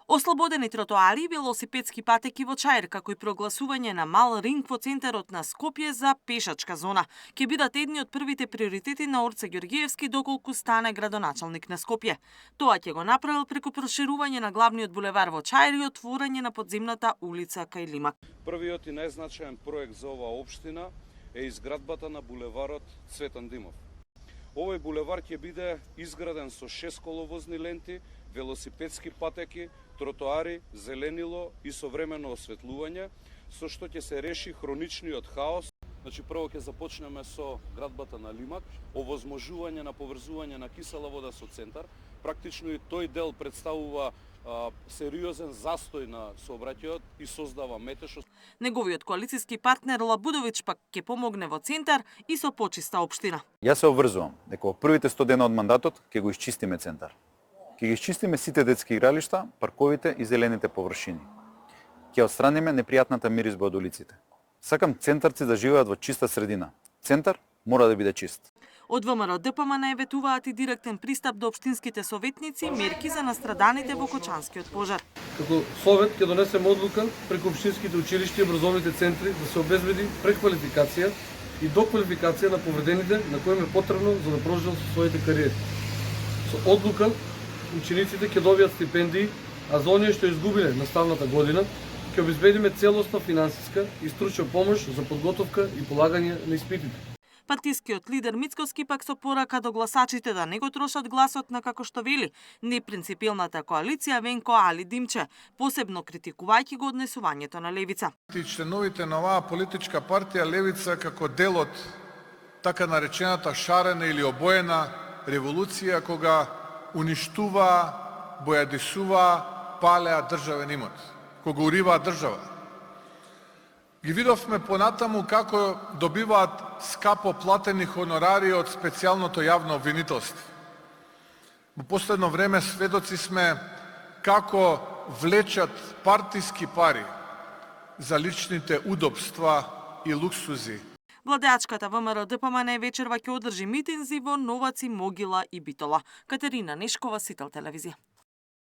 Ослободени тротоари и велосипедски патеки во Чаир, како и прогласување на мал ринг во центарот на Скопје за пешачка зона, ќе бидат едни од првите приоритети на Орце Ѓорѓиевски доколку стане градоначалник на Скопје. Тоа ќе го направил преку проширување на главниот булевар во Чаир и отворање на подземната улица кај Лимак. Првиот и најзначаен проект за оваа општина е изградбата на булеварот Цветан Димов. Овој булевар ќе биде изграден со 6 коловозни ленти, велосипедски патеки, тротоари, зеленило и современо осветлување, со што ќе се реши хроничниот хаос. Значи, прво ќе започнеме со градбата на Лимак, овозможување на поврзување на кисела вода со центар. Практично и тој дел представува сериозен застој на сообраќајот и создава метеж. Неговиот коалициски партнер Лабудовиќ пак ќе помогне во центар и со почиста општина. Јас се обврзувам дека во првите 100 дена од мандатот ќе го исчистиме центар. Ќе ги исчистиме сите детски игралишта, парковите и зелените површини. Ќе отстраниме непријатната миризба од улиците. Сакам центарци да живеат во чиста средина. Центар мора да биде чист. Од ВМРО ДПМН ветуваат и директен пристап до општинските советници и мерки за настраданите во Кочанскиот пожар. Како совет ќе донесеме одлука преку општинските училишта и образовните центри да се обезбеди преквалификација и доквалификација на повредените на кои им е потребно за да продолжат со своите кариери. Со одлука учениците ќе добијат стипендии, а за оние што изгубиле наставната година ќе обезбедиме целосна финансиска и стручна помош за подготовка и полагање на испитите. Партискиот лидер Мицкоски пак со порака до гласачите да не го трошат гласот на, како што вели, непринципилната коалиција Венко Али Димче, посебно критикувајќи го однесувањето на левица. И членовите на оваа политичка партија Левица како дел од така наречената шарена или обоена револуција кога уништува, бојадисува, палеа државен имот, кога уриваа држава. Ги видовме понатаму како добиваат скапо платени хонорари од специјалното јавно обвинителство. Во последно време сведоци сме како влечат партиски пари за личните удобства и луксузи. Владеачката ВМРО ДПМН вечерва ќе одржи митинзи во Новаци, Могила и Битола. Катерина Нешкова, Сител телевизија.